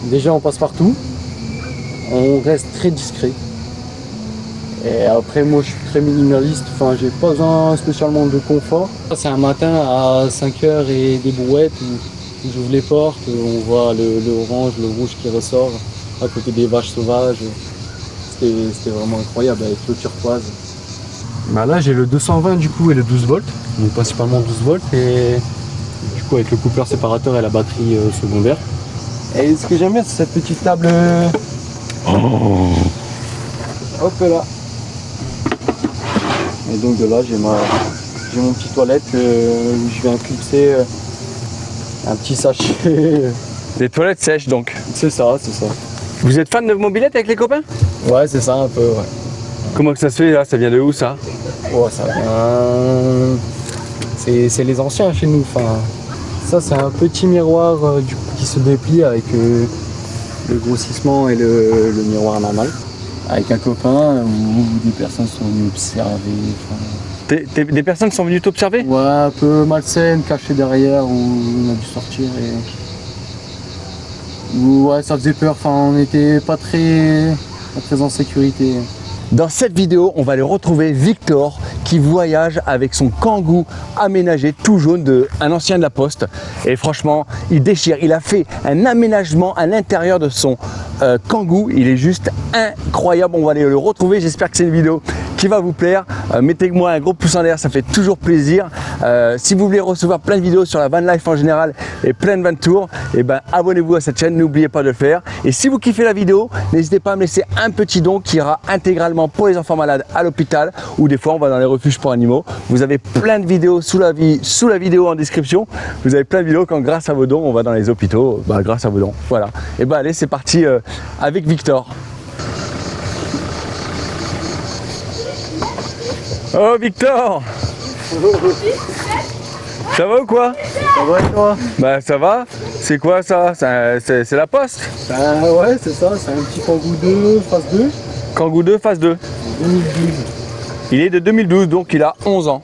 Déjà on passe partout, on reste très discret. Et après moi je suis très minimaliste, enfin j'ai pas besoin spécialement de confort. C'est un matin à 5 h et des brouettes où j'ouvre les portes, on voit le orange, le rouge qui ressort à côté des vaches sauvages. C'était vraiment incroyable avec le turquoise. Bah là j'ai le 220 du coup et le 12 volts, donc principalement 12 volts et du coup avec le coupleur séparateur et la batterie secondaire. Et ce que j'aime bien c'est cette petite table. Hop là. Et donc de là j'ai mon petit toilette où je viens clipser un petit sachet. Des toilettes sèches donc. C'est ça, c'est ça. Vous êtes fan de mobilette avec les copains? Ouais c'est ça un peu ouais. Comment que ça se fait là? Ça vient de où ça? Oh ça vient. C'est les anciens chez nous. Enfin, ça c'est un petit miroir qui se déplie avec le grossissement et le miroir normal. Avec un copain où des personnes sont venues observer. Enfin... Des personnes sont venues t'observer? Ouais, un peu malsaines, cachées derrière, où on a dû sortir et... Ouais, ça faisait peur, enfin on n'était pas très en sécurité. Dans cette vidéo, on va aller retrouver Victor qui voyage avec son Kangoo aménagé tout jaune un ancien de la Poste. Et franchement, il déchire. Il a fait un aménagement à l'intérieur de son Kangoo. Il est juste incroyable. On va aller le retrouver. J'espère que c'est une vidéo qui va vous plaire. Mettez-moi un gros pouce en l'air, ça fait toujours plaisir. Si vous voulez recevoir plein de vidéos sur la van life en général et plein de van tours, et ben abonnez-vous à cette chaîne, n'oubliez pas de le faire. Et si vous kiffez la vidéo, n'hésitez pas à me laisser un petit don qui ira intégralement pour les enfants malades à l'hôpital ou des fois on va dans les refuges pour animaux. Vous avez plein de vidéos sous la vidéo en description. Vous avez plein de vidéos quand grâce à vos dons on va dans les hôpitaux, grâce à vos dons. Voilà. Et ben allez, c'est parti avec Victor. Oh Victor! Ça va ou quoi? Ça va et toi? Bah ça va. C'est quoi ça? C'est la Poste? Ouais c'est ça, c'est un petit Kangoo 2, phase 2. Kangoo 2, phase 2. 2012. Il est de 2012 donc il a 11 ans.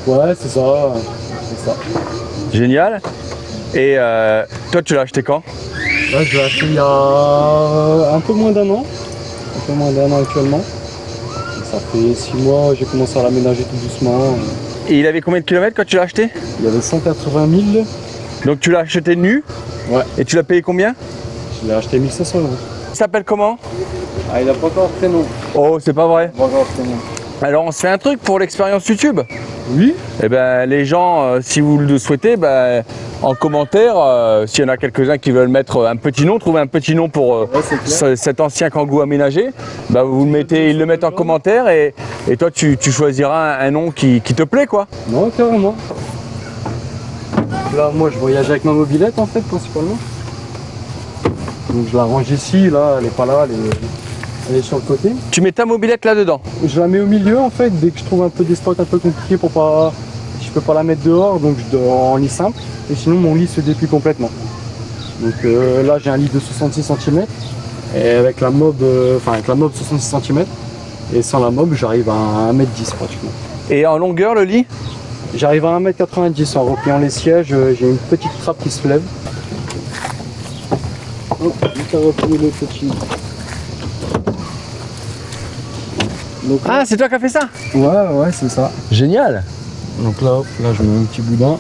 Ouais c'est ça, c'est ça. Génial. Et toi tu l'as acheté quand? Là je l'ai acheté il y a un peu moins d'un an. Un peu moins d'un an actuellement. Ça fait 6 mois, j'ai commencé à l'aménager tout doucement. Et il avait combien de kilomètres quand tu l'as acheté? Il y avait 180 000. Donc tu l'as acheté nu? Ouais. Et tu l'as payé combien? Je l'ai acheté 1500 €. Il s'appelle comment? Ah il a pas encore de prénom. Oh c'est pas vrai. Pas encore de prénom. Alors on se fait un truc pour l'expérience YouTube. Oui. Et ben les gens, si vous le souhaitez, en commentaire, s'il y en a quelques-uns qui veulent mettre un petit nom, trouver un petit nom pour cet ancien Kangoo aménagé, vous le mettez, ils le mettent en commentaire et toi tu choisiras un nom qui te plaît quoi. Non carrément. Là moi je voyage avec ma mobilette en fait principalement. Donc je la range ici, là elle est pas là, elle est sur le côté. Tu mets ta mobilette là-dedans? Je la mets au milieu en fait, dès que je trouve un peu des spots un peu compliqués pour pas... Je peux pas la mettre dehors, donc en lit simple. Et sinon mon lit se déplie complètement. Donc là j'ai un lit de 66 cm. Et avec la mob, avec la mob 66 cm. Et sans la mob j'arrive à 1m10 pratiquement. Et en longueur le lit? J'arrive à 1m90 en repliant les sièges, j'ai une petite trappe qui se lève. Hop, juste à replier le petit. Donc, ah c'est toi qui as fait ça? Ouais c'est ça. Génial. Donc là je mets un petit boudin.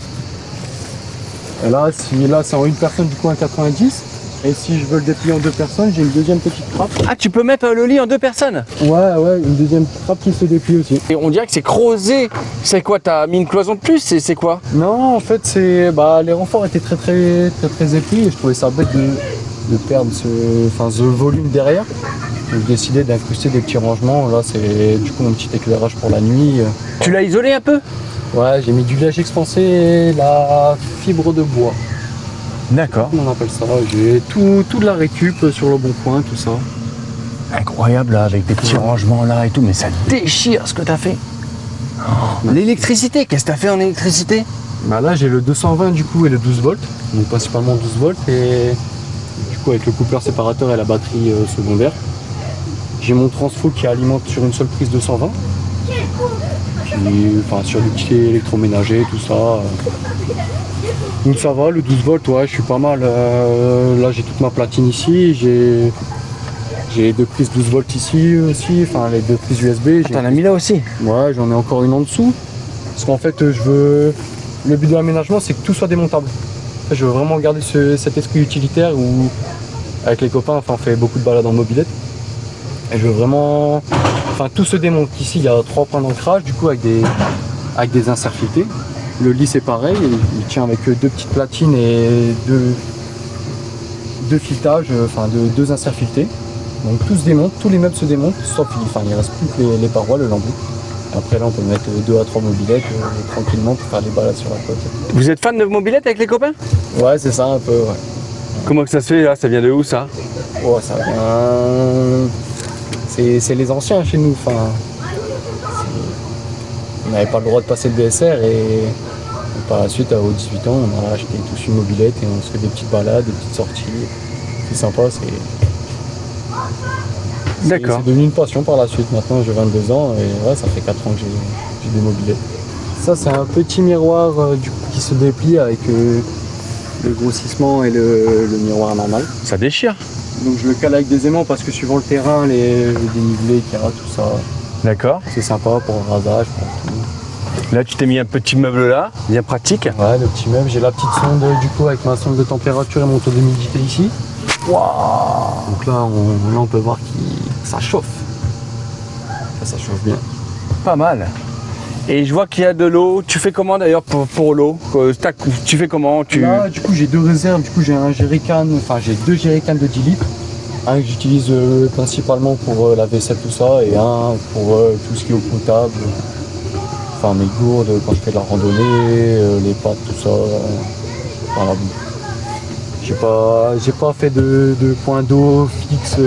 Et là c'est en une personne du coup un 90. Et si je veux le déplier en deux personnes, j'ai une deuxième petite trappe. Ah tu peux mettre le lit en deux personnes? Ouais, une deuxième trappe qui se déplie aussi. Et on dirait que c'est creusé. C'est quoi? T'as mis une cloison de plus? C'est quoi? Non en fait c'est. Les renforts étaient très épais et je trouvais ça bête de perdre ce volume derrière. Donc j'ai décidé d'incruster des petits rangements. Là c'est du coup mon petit éclairage pour la nuit. Tu l'as isolé un peu? Ouais, j'ai mis du liège expansé et la fibre de bois. D'accord. On appelle ça. J'ai tout de la récup sur le bon coin, tout ça. Incroyable là, avec des petits rangements là et tout, mais ça déchire ce que t'as fait. Oh, l'électricité, qu'est-ce que t'as fait en électricité? Là j'ai le 220 du coup et le 12 volts. Donc principalement 12 volts et du coup avec le coupleur séparateur et la batterie secondaire. J'ai mon transfo qui alimente sur une seule prise 220. Puis sur du petit électroménager, tout ça. Donc ça va, le 12 volts, ouais, je suis pas mal. Là j'ai toute ma platine ici, j'ai les deux prises 12 volts ici aussi, enfin les deux prises USB. T'en as mis là aussi? Ouais, j'en ai encore une en dessous. Parce qu'en fait, le but de l'aménagement, c'est que tout soit démontable. Je veux vraiment garder cet esprit utilitaire où, avec les copains, enfin, on fait beaucoup de balades en mobilette. Et je veux vraiment... Enfin, tout se démonte. Ici, il y a 3 points d'ancrage, du coup, avec des inserts filetés. Le lit, c'est pareil. Il tient avec 2 petites platines et 2 filetages, enfin, 2 inserts filetés. Donc, tout se démonte, tous les meubles se démontent, sauf enfin, il ne reste plus que les parois, le lambeau. Après, là, on peut mettre 2 à 3 mobilettes tranquillement pour faire des balades sur la côte. Vous êtes fan de mobilette avec les copains? Ouais, c'est ça, un peu, ouais. Comment que ça se fait là? Ça vient de où ça? Oh, ça vient... C'est les anciens chez nous, enfin... On n'avait pas le droit de passer le BSR et par la suite, aux 18 ans, on a acheté tous une mobilette et on se fait des petites balades, des petites sorties. C'est sympa, D'accord. C'est devenu une passion par la suite. Maintenant, j'ai 22 ans et ouais, ça fait 4 ans que j'ai des mobilettes. Ça, c'est un petit miroir qui se déplie avec le grossissement et le miroir normal. Ça déchire. Donc je le cale avec des aimants parce que suivant le terrain, les dénivelés qu'il y a, tout ça, D'accord. c'est sympa pour le rasage, pour tout. Là, tu t'es mis un petit meuble là, bien pratique. Ouais, le petit meuble. J'ai la petite sonde du coup avec ma sonde de température et mon taux d'humidité ici. Waouh. Donc là, on peut voir que ça chauffe. Ça chauffe bien. Pas mal. Et je vois qu'il y a de l'eau. Tu fais comment d'ailleurs pour l'eau? Tu fais comment? Là, du coup, j'ai 2 réserves. Du coup, j'ai un jerrycan, enfin, j'ai 2 jerrycans de 10 litres. Un que j'utilise principalement pour la vaisselle, tout ça, et un pour tout ce qui est eau potable. Enfin, mes gourdes, quand je fais de la randonnée, les pâtes, tout ça. Voilà. J'ai pas fait de point d'eau fixe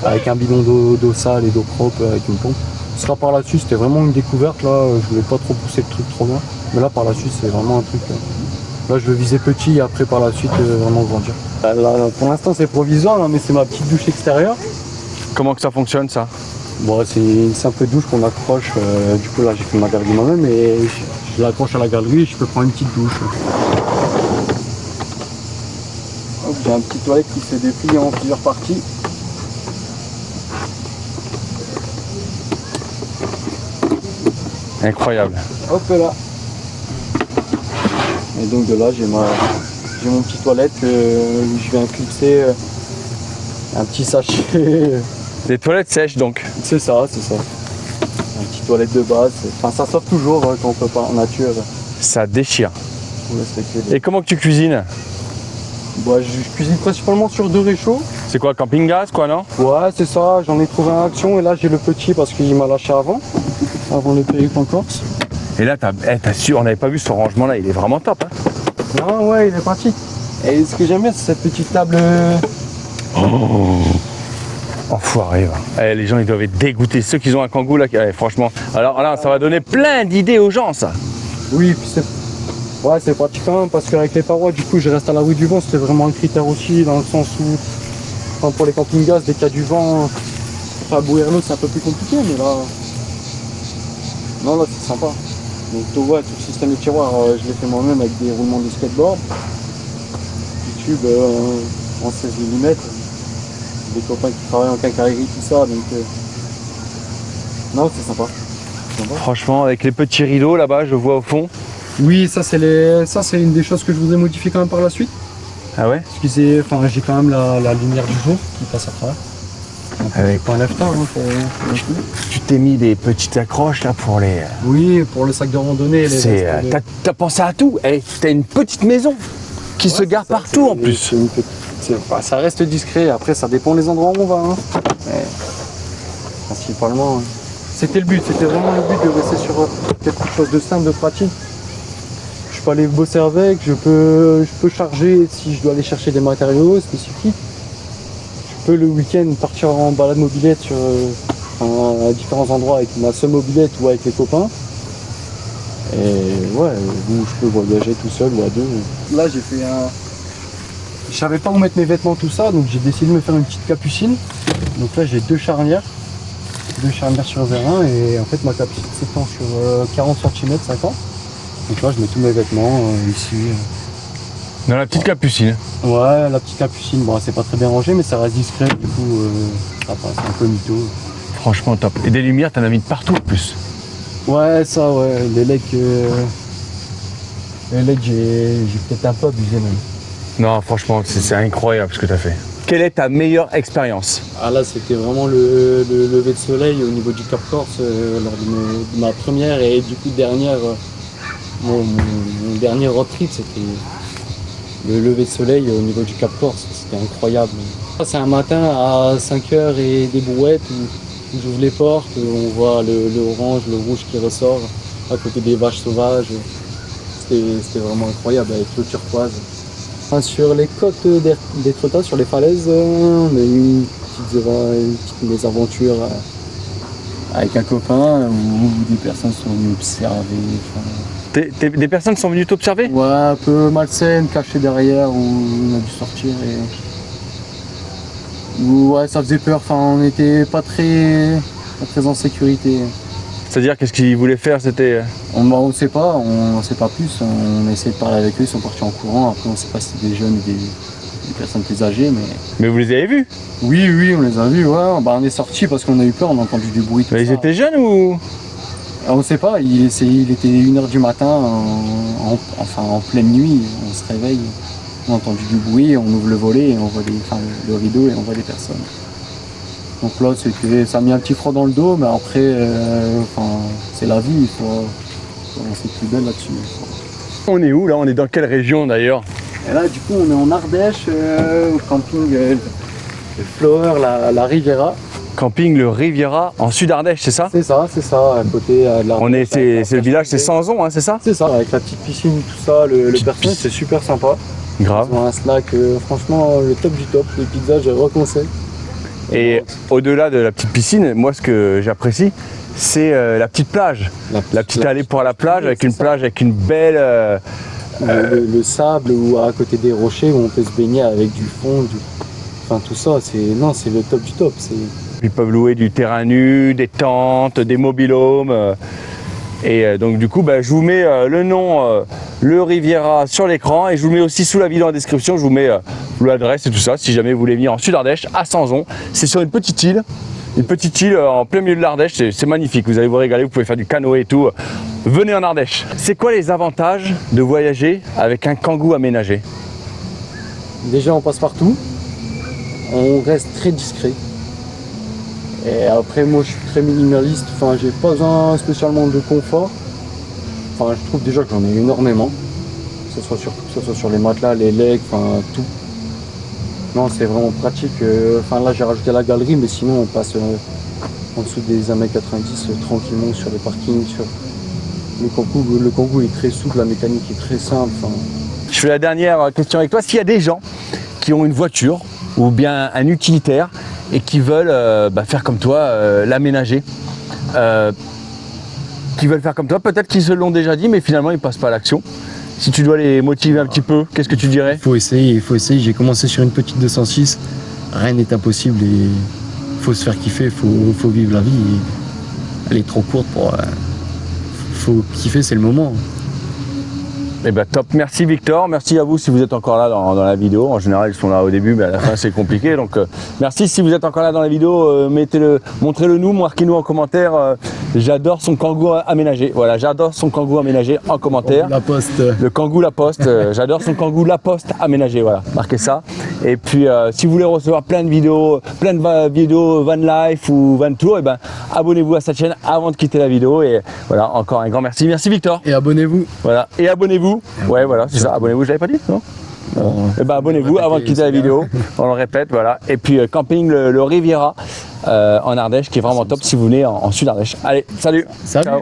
avec un bidon d'eau sale et d'eau propre avec une pompe. Ce sera par la suite, c'était vraiment une découverte là, je voulais pas trop pousser le truc trop loin. Mais là par la suite c'est vraiment un truc. Là je veux viser petit et après par la suite vraiment grandir. Là, pour l'instant c'est provisoire là, mais c'est ma petite douche extérieure. Comment que ça fonctionne ça? Bon, c'est une simple douche qu'on accroche, du coup là j'ai fait ma galerie moi-même et je l'accroche à la galerie et je peux prendre une petite douche. J'ai un petit toilette qui se déplie en plusieurs parties. Incroyable. Hop là. Et donc de là j'ai mon petit toilette où je viens clipser un petit sachet. Des toilettes sèches donc. C'est ça, c'est ça. Un petit toilette de base. Enfin ça sauve toujours quand on peut pas en nature. Ça déchire. Pour respecter Et comment que tu cuisines? Bah, je cuisine principalement sur 2 réchauds. C'est quoi, camping-gaz quoi, non? Ouais, c'est ça, j'en ai trouvé un action et là j'ai le petit parce qu'il m'a lâché avant le périple en Corse. Et là, t'as su, on n'avait pas vu ce rangement là, il est vraiment top. Hein. Non, ouais, il est pratique. Et ce que j'aime bien, c'est cette petite table. Enfoiré. Ouais. Les gens ils doivent être dégoûtés. Ceux qui ont un Kangoo là, franchement. Alors là, ça va donner plein d'idées aux gens ça. Oui, puis c'est pratique quand même parce qu'avec les parois, du coup, je reste à l'abri du vent. C'était vraiment un critère aussi dans le sens où, enfin, pour les camping-gaz, dès qu'il y a du vent, enfin, bouillir l'eau, c'est un peu plus compliqué, mais là. Non, là, c'est sympa. Donc, ouais, tout le système de tiroir, je l'ai fait moi-même avec des roulements de skateboard. Des tubes en 16 mm. Des copains qui travaillent en quincaillerie, tout ça, donc. Non, c'est sympa. Franchement, avec les petits rideaux là-bas, je vois au fond. Oui, ça c'est une des choses que je voudrais modifier quand même par la suite. Ah ouais? Parce que j'ai quand même la lumière du jour qui passe à travers. Avec pas un lève-tard tu t'es mis des petites accroches là pour les. Oui, pour le sac de randonnée. T'as pensé à tout. T'as une petite maison qui se gare partout en plus. Ça reste discret, après ça dépend des endroits où on va. Hein. Mais, principalement, c'était le but, c'était vraiment le but de rester sur quelque chose de simple, de pratique. Je peux aller bosser avec, je peux charger si je dois aller chercher des matériaux spécifiques. Je peux le week-end partir en balade mobilette à différents endroits avec ma seule mobilette ou avec les copains. Et ouais, où je peux voyager tout seul ou à deux. Là j'ai fait un... Je savais pas où mettre mes vêtements, tout ça, donc j'ai décidé de me faire une petite capucine. Donc là j'ai 2 charnières sur vérin et en fait ma capucine s'étend sur 40 cm, 50. Donc là je mets tous mes vêtements ici. Dans la petite Capucine. Ouais, la petite Capucine, bon, c'est pas très bien rangé, mais ça reste discret, du coup, ça passe un peu mytho. Franchement top. Et des lumières, t'en as mis de partout en plus. Ouais, ça, ouais, les legs, j'ai peut-être un peu abusé même. Non, franchement, c'est incroyable ce que t'as fait. Quelle est ta meilleure expérience? Ah là, c'était vraiment le lever de soleil au niveau du Cap Corse lors de ma première et du coup dernière, mon dernier road trip, c'était le lever de soleil au niveau du Cap Corse, c'était incroyable. C'est un matin à 5 h et des brouettes où j'ouvre les portes, on voit le orange, le rouge qui ressort à côté des vaches sauvages. C'était vraiment incroyable avec l'eau turquoise. Sur les côtes d'Étretat, sur les falaises, on a eu une petite mésaventure avec un copain où des personnes sont venues observer. Des personnes sont venues t'observer? Ouais, un peu malsaines, cachées derrière, où on a dû sortir et... Ouais, ça faisait peur, enfin, on n'était pas très en sécurité. C'est-à-dire, qu'est-ce qu'ils voulaient faire? C'était... On ne sait pas, on sait pas plus. On a essayé de parler avec eux, ils sont partis en courant. Après, on ne sait pas si c'était des jeunes ou des personnes plus âgées. Mais vous les avez vus? Oui, on les a vus, ouais. Bah, on est sortis parce qu'on a eu peur, on a entendu du bruit. Mais ils étaient jeunes ou? On ne sait pas, il était 1 h du matin, en pleine nuit. On se réveille, on a entendu du bruit, on ouvre le volet, et on voit le rideau et on voit des personnes. Donc là, ça a mis un petit froid dans le dos, mais après, c'est la vie, il faut rester plus belle là-dessus. On est où là? On est dans quelle région d'ailleurs? Et là, du coup, on est en Ardèche, au camping le Flower, la Riviera. Camping le Riviera, en Sud Ardèche, c'est ça? C'est ça, à côté de l'Ardèche. C'est le village, c'est Sanzon, hein, c'est ça? C'est ça, avec la petite piscine, tout ça, le personnel, c'est super sympa. Grave. Ils ont un snack, franchement, le top du top. Les pizzas, je reconseille. Et au-delà de la petite piscine, moi ce que j'apprécie, c'est la petite plage. La petite allée pour la plage, avec une plage, avec une belle... Le sable ou à côté des rochers où on peut se baigner avec du fond, enfin tout ça, c'est le top du top. Ils peuvent louer du terrain nu, des tentes, des mobil-homes. Et donc du coup, je vous mets le nom, le Riviera sur l'écran et je vous mets aussi sous la vidéo en description, je vous mets l'adresse et tout ça, si jamais vous voulez venir en Sud Ardèche, à Sanzon. C'est sur une petite île en plein milieu de l'Ardèche, c'est magnifique, vous allez vous régaler, vous pouvez faire du canoë et tout. Venez en Ardèche. C'est quoi les avantages de voyager avec un Kangoo aménagé? Déjà, on passe partout, on reste très discret. Et après, moi, je suis très minimaliste, enfin, j'ai pas besoin spécialement de confort. Enfin, je trouve déjà que j'en ai énormément, que ce soit sur les matelas, les legs, enfin, tout. Non, c'est vraiment pratique. Enfin, là, j'ai rajouté la galerie, mais sinon, on passe en dessous des 1 m 90 tranquillement sur les parkings. Le Kangoo est très souple, la mécanique est très simple. Enfin... Je fais la dernière question avec toi. S'il y a des gens qui ont une voiture ou bien un utilitaire et qui veulent faire comme toi, l'aménager, qui veulent faire comme toi, peut-être qu'ils se l'ont déjà dit, mais finalement ils ne passent pas à l'action. Si tu dois les motiver un petit peu, qu'est-ce que tu dirais? Il faut essayer. J'ai commencé sur une petite 206, rien n'est impossible et il faut se faire kiffer, il faut vivre la vie. Elle est trop courte pour... faut kiffer, c'est le moment. Eh ben top, merci Victor, merci à vous si vous êtes encore là dans la vidéo. En général ils sont là au début, mais à la fin c'est compliqué. Donc merci si vous êtes encore là dans la vidéo, montrez-le nous, marquez-nous en commentaire. J'adore son Kangoo aménagé. Voilà, j'adore son Kangoo aménagé en commentaire. La Poste. Le Kangoo La Poste, j'adore son Kangoo La Poste aménagé, voilà, marquez ça. Et puis si vous voulez recevoir plein de vidéos van life ou van tour, et abonnez-vous à cette chaîne avant de quitter la vidéo. Et voilà, encore un grand merci. Merci Victor. Et abonnez-vous. Voilà, et abonnez-vous. Ouais, voilà, c'est ça, abonnez-vous, je l'avais pas dit, non? Et abonnez-vous avant de quitter la vidéo, on le répète, voilà. Et puis camping le Riviera en Ardèche qui est vraiment top si vous venez en Sud Ardèche. Allez, salut. Salut. Ciao.